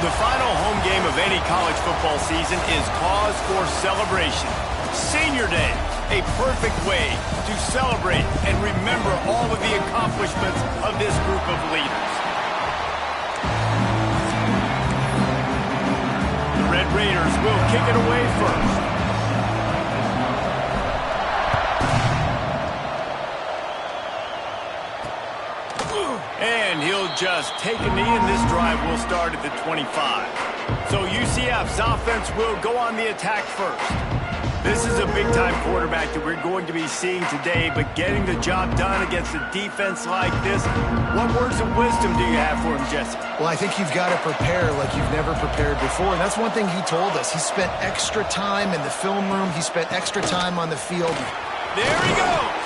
The final home game of any college football season is cause for celebration. Senior Day, a perfect way to celebrate and remember all of the accomplishments of this group of leaders. The Red Raiders will kick it away first. And he'll just take a knee, and this drive will start at the 25. So UCF's offense will go on the attack first. This is a big-time quarterback that we're going to be seeing today, but getting the job done against a defense like this, what words of wisdom do you have for him, Jesse? Well, I think you've got to prepare like you've never prepared before, and that's one thing he told us. He spent extra time in the film room. He spent extra time on the field. There he goes.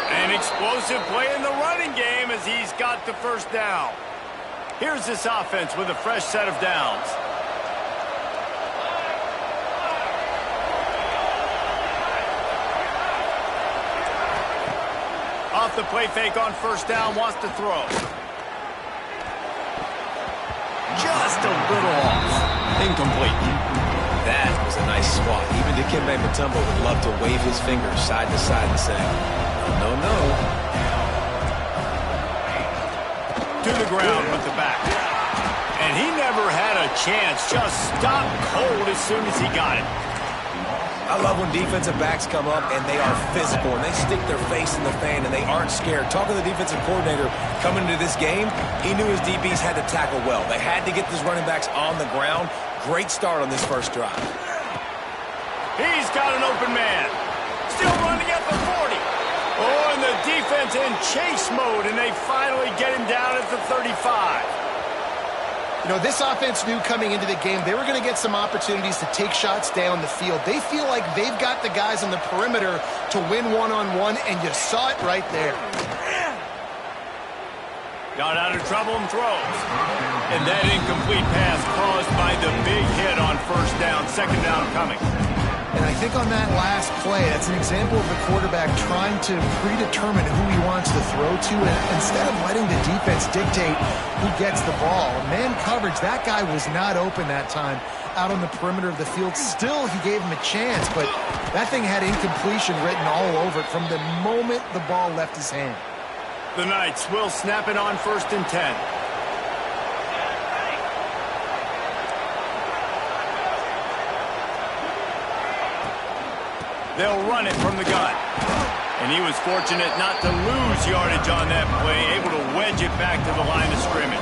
An explosive play in the running game as he's got the first down. Here's this offense with a fresh set of downs. Off the play fake on first down, wants to throw. Just a little off. Incomplete. That was a nice swat. Even Dikembe Mutombo would love to wave his fingers side to side and say, no, no. To the ground with the back. And he never had a chance. Just stopped cold as soon as he got it. I love when defensive backs come up and they are physical and they stick their face in the fan and they aren't scared. Talking to the defensive coordinator coming into this game, he knew his DBs had to tackle well. They had to get these running backs on the ground. Great start on this first drive. He's got an open man. Still running at the 40. Oh, and the defense in chase mode, and they finally get him down at the 35. You know, this offense knew coming into the game they were going to get some opportunities to take shots down the field. They feel like they've got the guys on the perimeter to win one-on-one, and you saw it right there. Got out of trouble and throws. And that incomplete pass caused by the big hit on first down, second down coming. And I think on that last play, that's an example of the quarterback trying to predetermine who he wants to throw to, and instead of letting the defense dictate who gets the ball. Man coverage, that guy was not open that time out on the perimeter of the field. Still, he gave him a chance, but that thing had incompletion written all over it from the moment the ball left his hand. The Knights will snap it on first and 10. They'll run it from the gun. And he was fortunate not to lose yardage on that play, able to wedge it back to the line of scrimmage.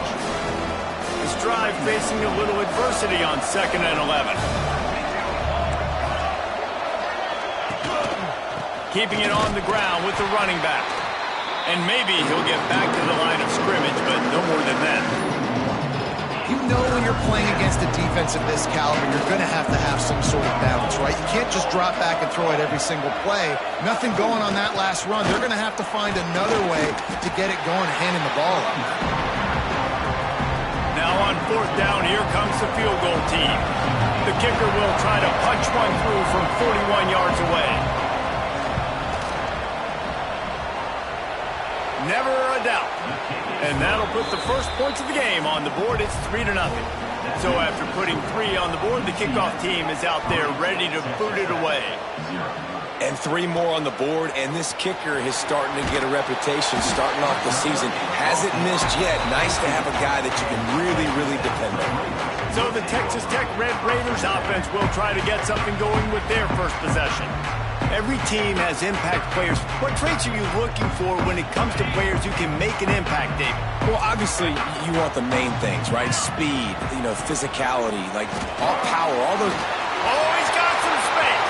This drive facing a little adversity on second and 11. Keeping it on the ground with the running back. And maybe he'll get back to the line of scrimmage, but no more than that. You know when you're playing against a defense of this caliber, you're going to have some sort of balance, right? You can't just drop back and throw it every single play. Nothing going on that last run. They're going to have to find another way to get it going, handing the ball up. Now on fourth down, here comes the field goal team. The kicker will try to punch one through from 41 yards away. Never a doubt. And that'll put the first points of the game on the board. It's 3-0. So after putting 3 on the board, the kickoff team is out there ready to boot it away. And 3 more on the board, and this kicker is starting to get a reputation starting off the season. Hasn't missed yet. Nice to have a guy that you can really, really depend on. So the Texas Tech Red Raiders offense will try to get something going with their first possession. Every team has impact players. What traits are you looking for when it comes to players who can make an impact, Dave? Well, obviously, you want the main things, right? Speed, physicality, like all power, all those. Oh, he's got some space.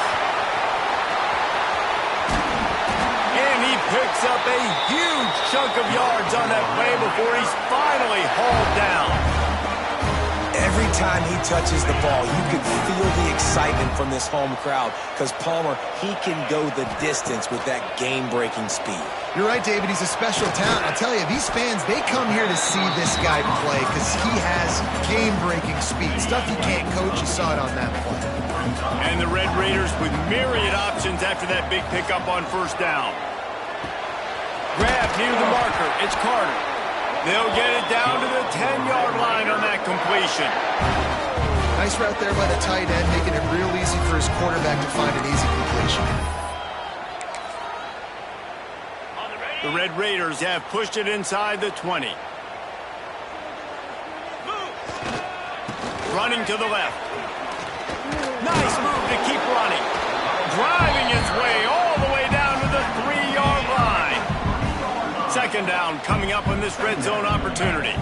And he picks up a huge chunk of yards on that play before he's finally hauled down. Every time he touches the ball, you can feel the excitement from this home crowd because Palmer, he can go the distance with that game-breaking speed. You're right, David. He's a special talent. I'll tell you, these fans, they come here to see this guy play because he has game-breaking speed. Stuff you can't coach. You saw it on that play. And the Red Raiders with myriad options after that big pickup on first down. Grab near the marker. It's Carter. They'll get it down to the 10-yard line on that completion. Nice route there by the tight end, making it real easy for his quarterback to find an easy completion. The Red Raiders have pushed it inside the 20. Running to the left. Nice move to keep running. Driving his way all the way down to the 3-yard line. Second down coming up on this red zone opportunity.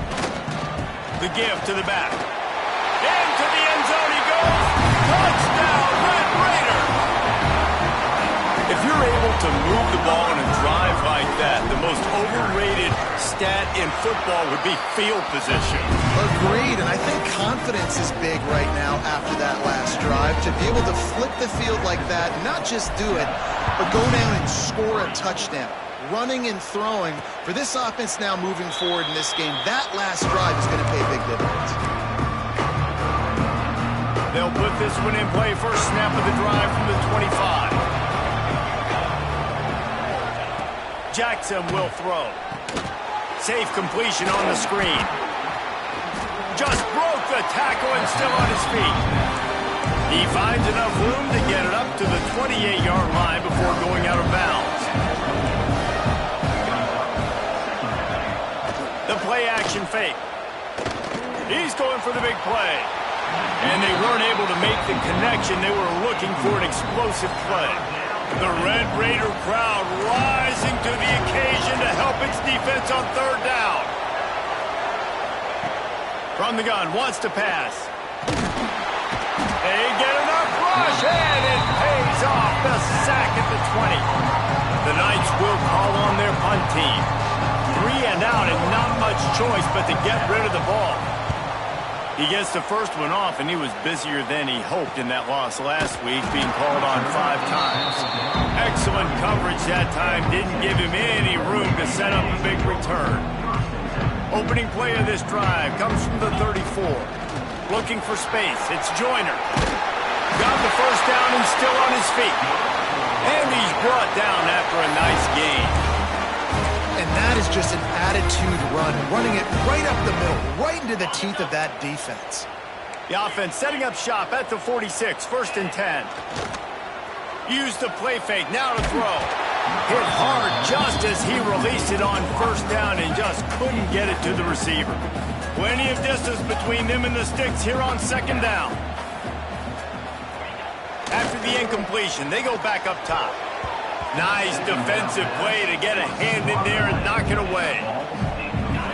The give to the back. Into the end zone he goes. Touchdown, Red Raider. If you're able to move the ball in a drive like that, the most overrated stat in football would be field position. Agreed, and I think confidence is big right now after that last drive. To be able to flip the field like that, not just do it, but go down and score a touchdown. Running and throwing, for this offense now moving forward in this game, that last drive is going to pay big dividends. They'll put this one in play. First snap of the drive from the 25. Jackson will throw. Safe completion on the screen. Just broke the tackle and still on his feet. He finds enough room to get it up to the 28-yard line before going out of bounds. The play-action fake. He's going for the big play. And they weren't able to make the connection. They were looking for an explosive play. The Red Raider crowd rising to the occasion to help its defense on third down. From the gun, wants to pass. They get enough rush, and it pays off. The sack at the 20. The Knights will call on their punt team. 3 and out and not much choice but to get rid of the ball. He gets the first one off, and he was busier than he hoped in that loss last week, being called on 5 times. Excellent coverage that time. Didn't give him any room to set up a big return. Opening play of this drive comes from the 34. Looking for space. It's Joyner. Got the first down and still on his feet. And he's brought down after a nice gain. And that is just an attitude run, running it right up the middle, right into the teeth of that defense. The offense setting up shop at the 46, 1st and 10. Use the play fake, now to throw. Hit hard just as he released it on first down and just couldn't get it to the receiver. Plenty of distance between them and the sticks here on second down. After the incompletion, they go back up top. Nice defensive play to get a hand in there and knock it away.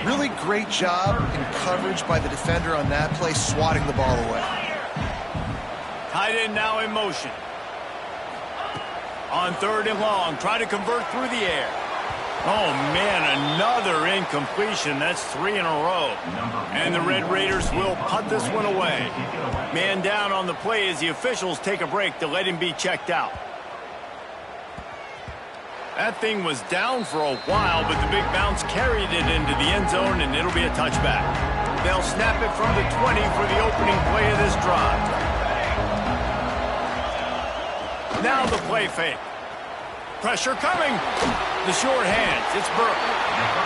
Really great job in coverage by the defender on that play, swatting the ball away. Tight end now in motion. On 3rd and long, try to convert through the air. Oh, man, another incompletion. That's 3 in a row. And the Red Raiders will punt this one away. Man down on the play as the officials take a break to let him be checked out. That thing was down for a while, but the big bounce carried it into the end zone, and it'll be a touchback. They'll snap it from the 20 for the opening play of this drive. Now the play fake. Pressure coming. The short hands. It's Burke.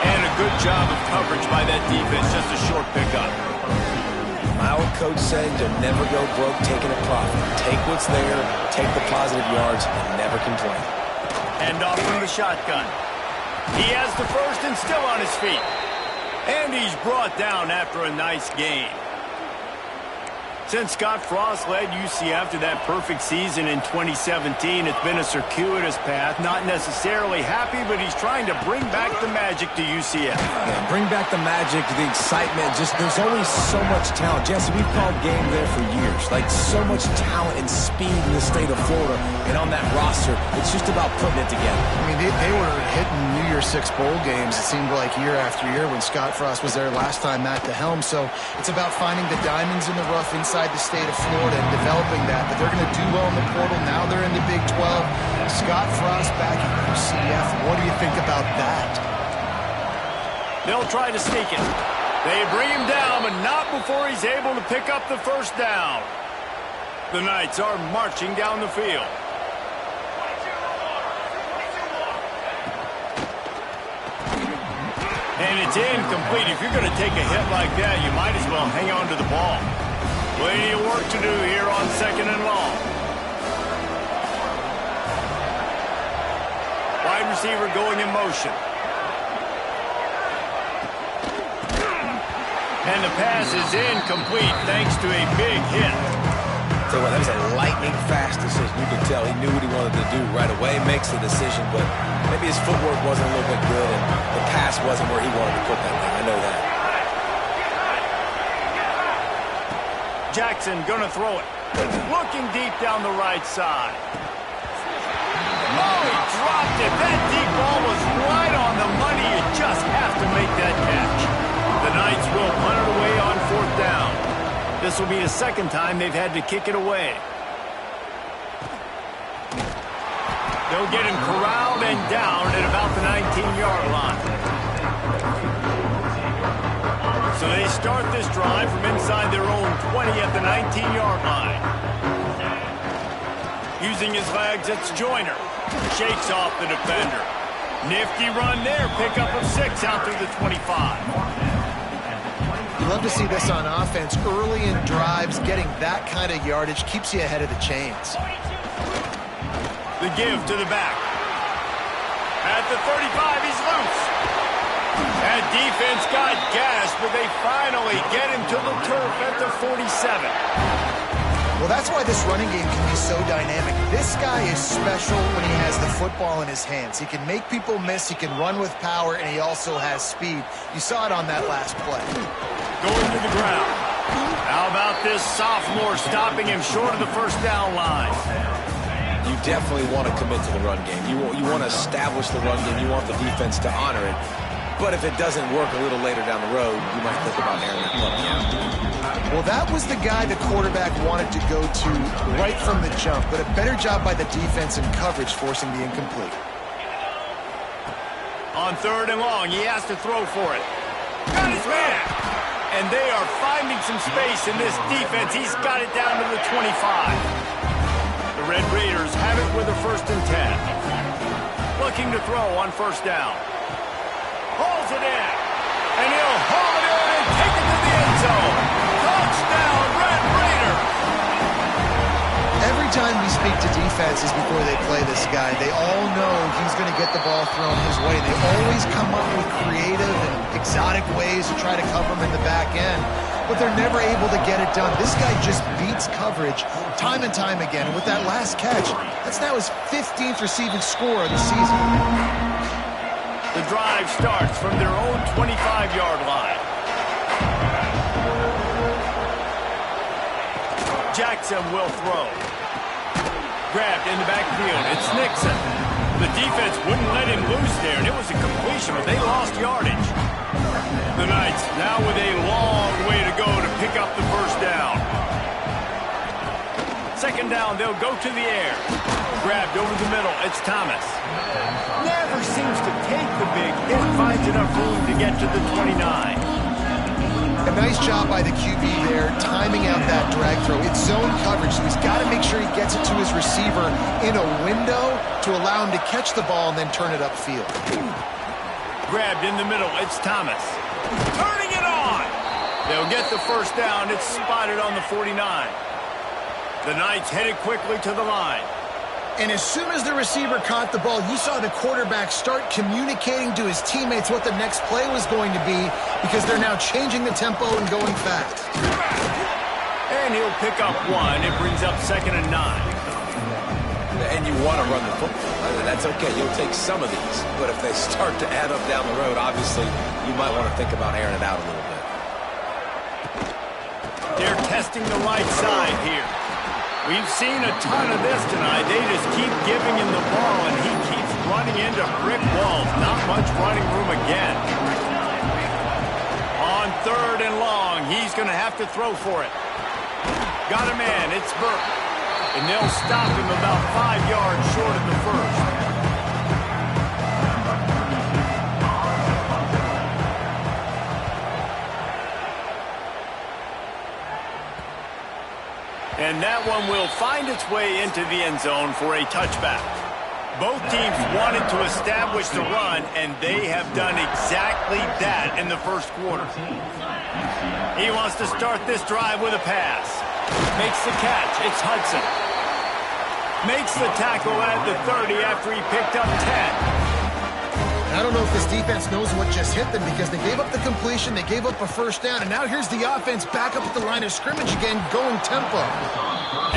And a good job of coverage by that defense. Just a short pickup. My old coach said you'll never go broke taking a profit. Take what's there, take the positive yards, and never complain. Hand off from the shotgun. He has the first and still on his feet. And he's brought down after a nice gain. Since Scott Frost led UCF to that perfect season in 2017, it's been a circuitous path. Not necessarily happy, but he's trying to bring back the magic to UCF. Yeah, bring back the magic, the excitement. Just there's always so much talent. Jesse, we've called game there for years. Like, so much talent and speed in the state of Florida. And on that roster, it's just about putting it together. I mean, they were hitting New Year's Six bowl games, it seemed like, year after year when Scott Frost was there last time at the helm. So it's about finding the diamonds in the rough inside the state of Florida and developing that. But they're going to do well in the portal. Now they're in the Big 12. Scott Frost back at UCF. What do you think about that? They'll try to sneak it. They bring him down, but not before he's able to pick up the first down. The Knights are marching down the field. And it's incomplete. If you're going to take a hit like that, you might as well hang on to the ball. Plenty of work to do here on 2nd and long. Wide receiver going in motion. And the pass is incomplete thanks to a big hit. So that was a lightning-fast decision. You could tell he knew what he wanted to do right away, makes the decision, but maybe his footwork wasn't a little bit good, and the pass wasn't where he wanted to put that thing. I know that. Jackson gonna throw it. Looking deep down the right side. Oh, he dropped it. That deep ball was right on the money. You just have to make that catch. The Knights will punt it away on 4th down. This will be the 2nd time they've had to kick it away. They'll get him corralled and down at about the 19-yard line. So they start this drive from inside their own 20 at the 19-yard line. Using his legs, it's Joyner. Shakes off the defender. Nifty run there. Pickup of 6 out through the 25. You love to see this on offense. Early in drives, getting that kind of yardage keeps you ahead of the chains. The give to the back. At the 35, he's loose. That defense got gassed, but they finally get him to the turf at the 47. Well, that's why this running game can be so dynamic. This guy is special when he has the football in his hands. He can make people miss, he can run with power, and he also has speed. You saw it on that last play. Going to the ground. How about this sophomore stopping him short of the 1st down line? You definitely want to commit to the run game. You want to establish the run game. You want the defense to honor it. But if it doesn't work a little later down the road, you might think about airing that punt out. Well, that was the guy the quarterback wanted to go to right from the jump, but a better job by the defense in coverage forcing the incomplete. On 3rd and long, he has to throw for it. Got his man! And they are finding some space in this defense. He's got it down to the 25. The Red Raiders have it with a 1st and 10. Looking to throw on 1st down. Hauls it in. And he'll haul it in and take it to the end zone. Touchdown, Red Raiders! Every time we speak to defenses before they play this guy, they all know he's going to get the ball thrown his way. They always come up with creative and exotic ways to try to cover him in the back end, but they're never able to get it done. This guy just beats coverage time and time again. With that last catch, that's now his 15th receiving score of the season. The drive starts from their own 25-yard line. Jackson will throw. Grabbed in the backfield. It's Nixon. The defense wouldn't let him loose there, and it was a completion, but they lost yardage. The Knights now with a long way to go to pick up the 1st down. 2nd down, they'll go to the air. Grabbed over the middle. It's Thomas. Never seems to take the big hit. Finds enough room to get to the 29. A nice job by the QB there, timing out that drag throw. It's zone coverage, so he's got to make sure he gets it to his receiver in a window to allow him to catch the ball and then turn it upfield. Grabbed in the middle, it's Thomas. Turning it on! They'll get the 1st down. It's spotted on the 49. The Knights headed quickly to the line. And as soon as the receiver caught the ball, you saw the quarterback start communicating to his teammates what the next play was going to be, because they're now changing the tempo and going fast. And he'll pick up 1. It brings up 2nd and 9. And you want to run the football. That's okay. You'll take some of these. But if they start to add up down the road, obviously, you might want to think about airing it out a little bit. They're testing the right side here. We've seen a ton of this tonight. They just keep giving him the ball, and he keeps running into brick walls. Not much running room again. On 3rd and long, he's going to have to throw for it. Got a man. It's Burke. And they'll stop him about 5 yards short of the 1st. And that one will find its way into the end zone for a touchback. Both teams wanted to establish the run, and they have done exactly that in the first quarter. He wants to start this drive with a pass. Makes the catch. It's Hudson. Makes the tackle at the 30 after he picked up 10. I don't know if this defense knows what just hit them because they gave up the completion, they gave up a first down, and now here's the offense back up at the line of scrimmage again, going tempo.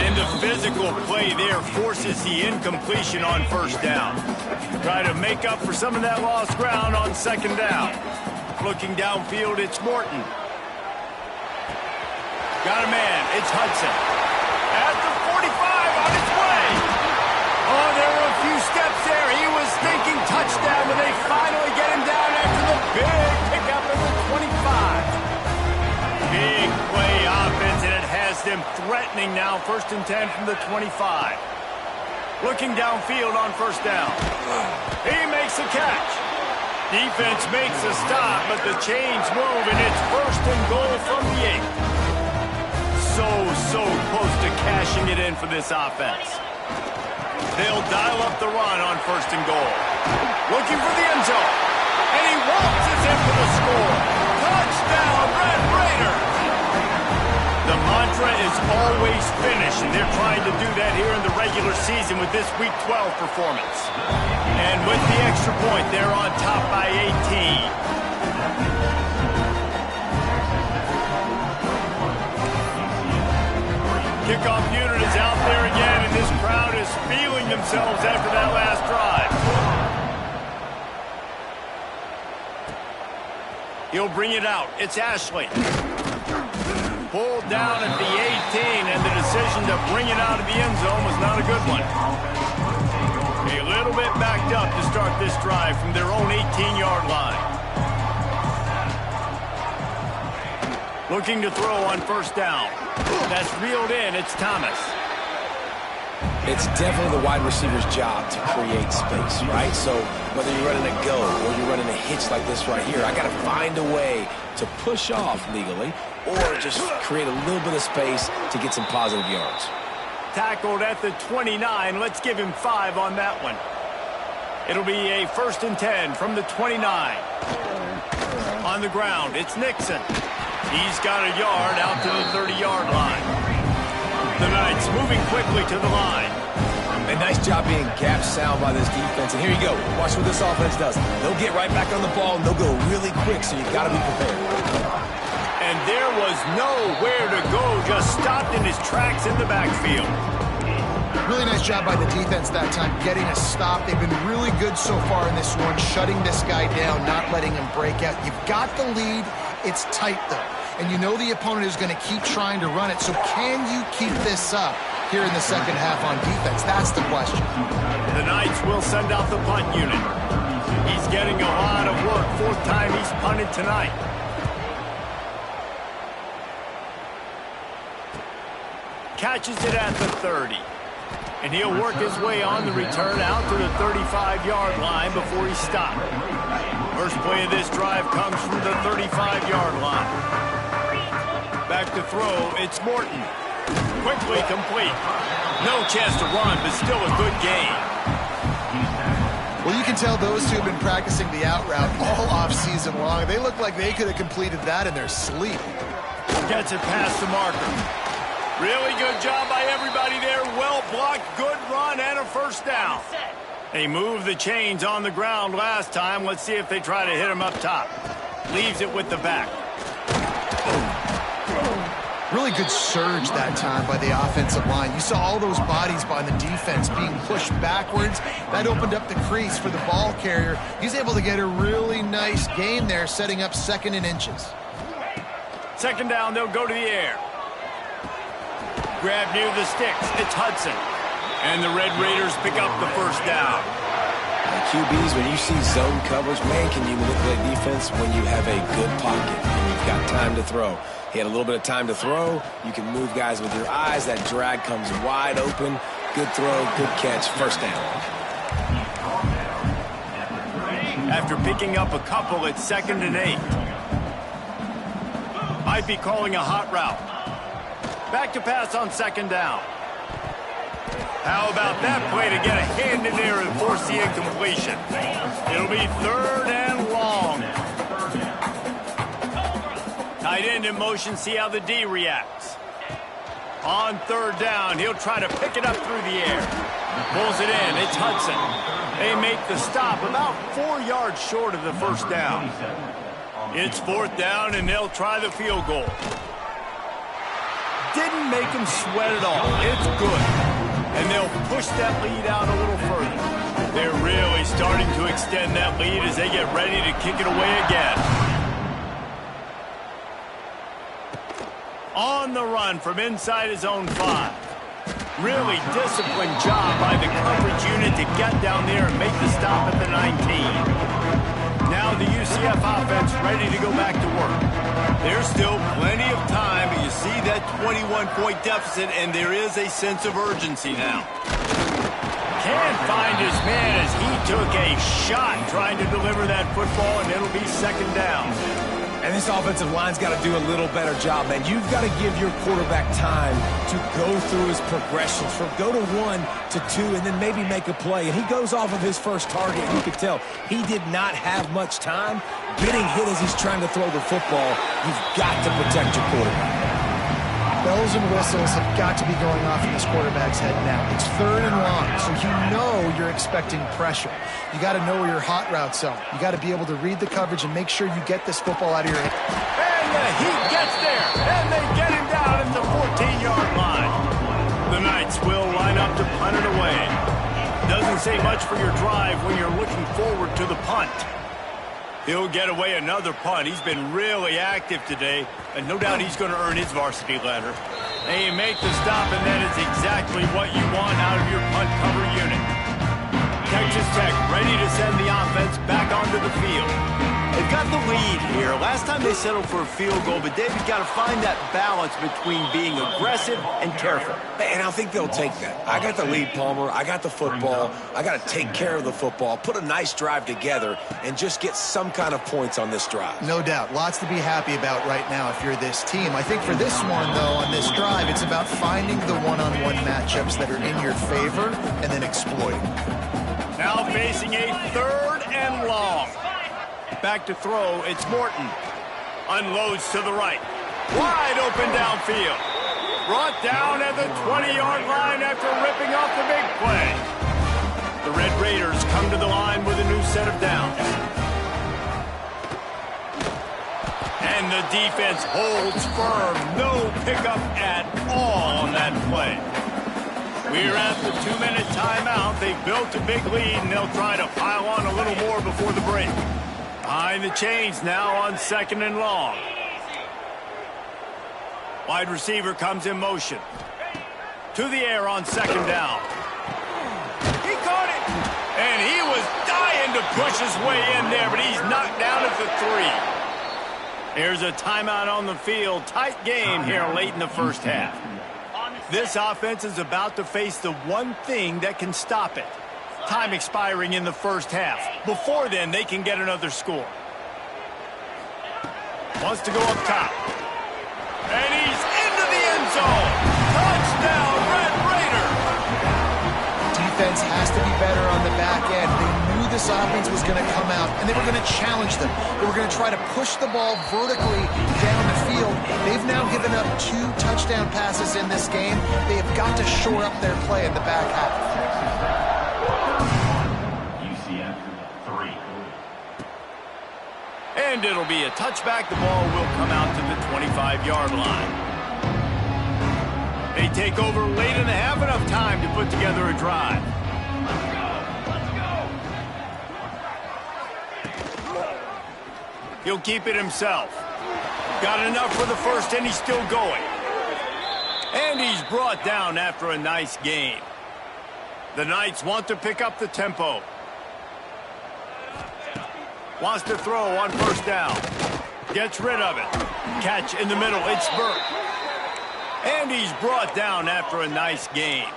And the physical play there forces the incompletion on first down. Try to make up for some of that lost ground on second down. Looking downfield, it's Morton. Got a man, it's Hudson. At the 45, on its way. Oh, there were a few steps there. He was thinking touchdown, but they finally get him down after the big pickup at the 25. Big play offense, and it has them threatening now. 1st and 10 from the 25. Looking downfield on first down. He makes a catch. Defense makes a stop, but the chains move, and it's 1st and goal from the 8. So close to cashing it in for this offense. They'll dial up the run on 1st and goal. Looking for the end zone. And he waltzes in for the score. Touchdown, Red Raiders! The mantra is always finish, and they're trying to do that here in the regular season with this Week 12 performance. And with the extra point, they're on top by 18. Kickoff unit is out there again, and this crowd is feeling themselves after that last drive. He'll bring it out. It's Ashley. Pulled down at the 18, and the decision to bring it out of the end zone was not a good one. A little bit backed up to start this drive from their own 18-yard line. Looking to throw on first down. That's reeled in. It's Thomas. It's definitely the wide receiver's job to create space, right? So whether you're running a go or you're running a hitch like this right here, I got to find a way to push off legally or just create a little bit of space to get some positive yards. Tackled at the 29. Let's give him 5 on that one. It'll be a 1st and 10 from the 29. On the ground, it's Nixon. He's got a yard out to the 30-yard line. The Knights moving quickly to the line. A nice job being gap sound by this defense. And here you go. Watch what this offense does. They'll get right back on the ball, and they'll go really quick, so you've got to be prepared. And there was nowhere to go, just stopped in his tracks in the backfield. Really nice job by the defense that time, getting a stop. They've been really good so far in this one, shutting this guy down, not letting him break out. You've got the lead. It's tight, though. And you know the opponent is going to keep trying to run it. So can you keep this up here in the second half on defense? That's the question. The Knights will send out the punt unit. He's getting a lot of work. 4th time he's punted tonight. Catches it at the 30. And he'll work his way on the return out to the 35-yard line before he's stopped. First play of this drive comes from the 35-yard line. Back to throw, it's Morton. Quickly complete. No chance to run, but still a good gain. Well, you can tell those two have been practicing the out route all off-season long. They look like they could have completed that in their sleep. Gets it past the marker. Really good job by everybody there. Well blocked, good run, and a first down. They moved the chains on the ground last time. Let's see if they try to hit him up top. Leaves it with the back. Really good surge that time by the offensive line. You saw all those bodies by the defense being pushed backwards. That opened up the crease for the ball carrier. He's able to get a really nice gain there, setting up 2nd and inches. Second down, they'll go to the air. Grab near the sticks. It's Hudson. And the Red Raiders pick up the first down. QBs, when you see zone coverage, man, can you manipulate defense when you have a good pocket and you've got time to throw. He had a little bit of time to throw. You can move guys with your eyes. That drag comes wide open. Good throw, good catch, first down. After picking up a couple, it's 2nd and 8. Might be calling a hot route. Back to pass on 2nd down. How about that play to get a hand in there and force the incompletion? It'll be 3rd and long. Tight end in motion, see how the D reacts. On 3rd down, he'll try to pick it up through the air. Pulls it in, it's Hudson. They make the stop about 4 yards short of the 1st down. It's 4th down, and they'll try the field goal. Didn't make him sweat at all. It's good. And they'll push that lead out a little further. They're really starting to extend that lead as they get ready to kick it away again. On the run from inside his own 5. Really disciplined job by the coverage unit to get down there and make the stop at the 19. Now the UCF offense ready to go back to work. There's still plenty of time, but you see that 21-point deficit, and there is a sense of urgency now. Can't find his man as he took a shot trying to deliver that football, and it'll be 2nd down. And this offensive line's got to do a little better job, man. You've got to give your quarterback time to go through his progressions from go to 1 to 2 and then maybe make a play. And he goes off of his first target. You could tell he did not have much time getting hit as he's trying to throw the football. You've got to protect your quarterback. Bells and whistles have got to be going off in this quarterback's head now. It's 3rd and long, so you know you're expecting pressure. You got to know where your hot routes are. You got to be able to read the coverage and make sure you get this football out of your hand. And the Heat gets there, and they get him down at the 14-yard line. The Knights will line up to punt it away. Doesn't say much for your drive when you're looking forward to the punt. He'll get away another punt. He's been really active today, and no doubt he's going to earn his varsity letter. They make the stop, and that is exactly what you want out of your punt cover unit. Texas Tech ready to send the offense back onto the field. They've got the lead here. Last time they settled for a field goal, but David got to find that balance between being aggressive and careful. And I think they'll take that. I got the lead, Palmer. I got the football. I got to take care of the football, put a nice drive together, and just get some kind of points on this drive. No doubt. Lots to be happy about right now if you're this team. I think for this one, though, on this drive, it's about finding the one-on-one matchups that are in your favor and then exploiting. Now facing a 3rd and long. Back to throw, it's Morton. Unloads to the right. Wide open downfield. Brought down at the 20-yard line after ripping off the big play. The Red Raiders come to the line with a new set of downs. And the defense holds firm. No pickup at all on that play. We're at the 2-minute timeout. They've built a big lead, and they'll try to pile on a little more before the break. Behind the chains now on 2nd and long. Wide receiver comes in motion. To the air on 2nd down. He caught it. And he was dying to push his way in there, but he's knocked down at the 3. Here's a timeout on the field. Tight game here late in the 1st half. This offense is about to face the one thing that can stop it. Time expiring in the 1st half. Before then, they can get another score. Wants to go up top. And he's into the end zone. Touchdown, Red Raiders. Defense has to be better on the back end. They knew this offense was going to come out, and they were going to challenge them. They were going to try to push the ball vertically down the field. They've now given up 2 touchdown passes in this game. They have got to shore up their play in the back half. And it'll be a touchback. The ball will come out to the 25-yard line. They take over late in the half, enough time to put together a drive. He'll keep it himself. Got enough for the 1st, and he's still going. And he's brought down after a nice gain. The Knights want to pick up the tempo. Wants to throw on 1st down. Gets rid of it. Catch in the middle. It's Burke. And he's brought down after a nice gain.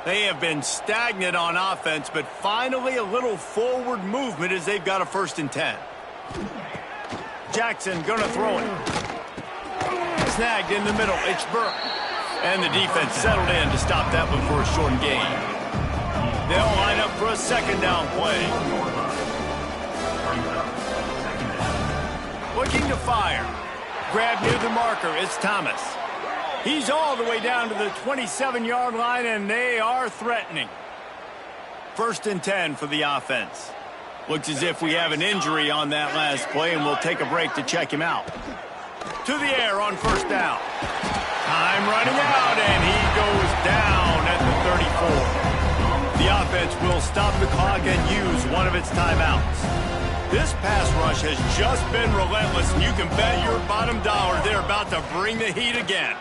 They have been stagnant on offense, but finally a little forward movement as they've got a 1st and 10. Jackson gonna throw it. Snagged in the middle. It's Burke. And the defense settled in to stop that one for a short gain. They'll line up for a second down play. Looking to fire. Grab near the marker. It's Thomas. He's all the way down to the 27-yard line, and they are threatening. 1st and 10 for the offense. Looks as if we have an injury on that last play, and we'll take a break to check him out. To the air on 1st down. Time running out, and he goes down at the 34. The offense will stop the clock and use one of its timeouts. This pass rush has just been relentless, and you can bet your bottom dollar they're about to bring the heat again.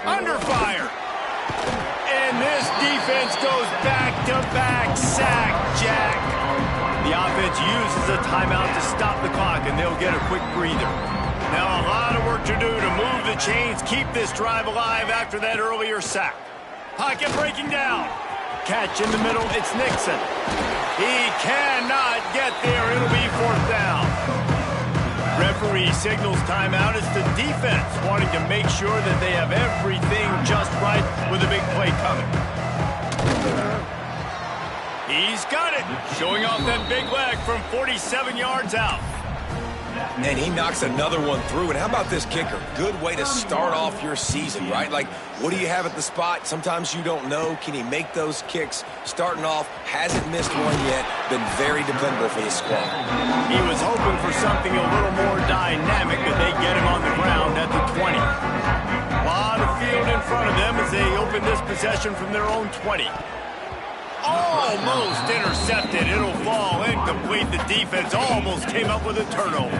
Under fire. And this defense goes back-to-back sack, Jack. The offense uses a timeout to stop the clock, and they'll get a quick breather. Now a lot of work to do to move the chains, keep this drive alive after that earlier sack. Pocket breaking down. Catch in the middle, it's Nixon. He cannot get there, it'll be 4th down. Referee signals timeout. It's the defense wanting to make sure that they have everything just right with a big play coming. He's got it, showing off that big leg from 47 yards out. And he knocks another one through. And how about this kicker? Good way to start off your season, right? Like, what do you have at the spot? Sometimes you don't know. Can he make those kicks? Starting off, hasn't missed one yet. Been very dependable for the squad. He was hoping for something a little more dynamic, but they get him on the ground at the 20. A lot of field in front of them as they open this possession from their own 20. Almost intercepted. It'll fall incomplete. The defense almost came up with a turnover.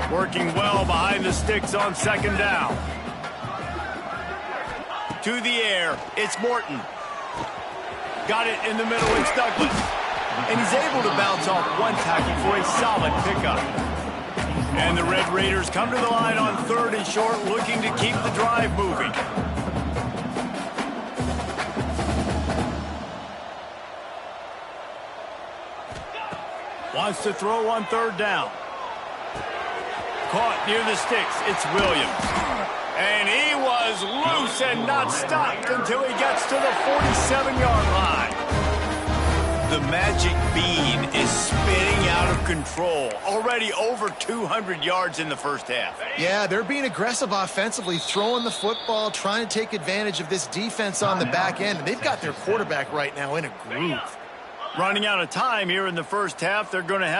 Working well behind the sticks on 2nd down. To the air, it's Morton. Got it in the middle, it's Douglas. And he's able to bounce off one tackle for a solid pickup. And the Red Raiders come to the line on 3rd and short, looking to keep the drive moving. Wants to throw on 3rd down. Caught near the sticks. It's Williams. And he was loose and not stopped until he gets to the 47-yard line. The magic bean is spinning out of control. Already over 200 yards in the first half. Yeah, they're being aggressive offensively, throwing the football, trying to take advantage of this defense on the back end. And they've got their quarterback right now in a groove. Running out of time here in the first half. They're going to have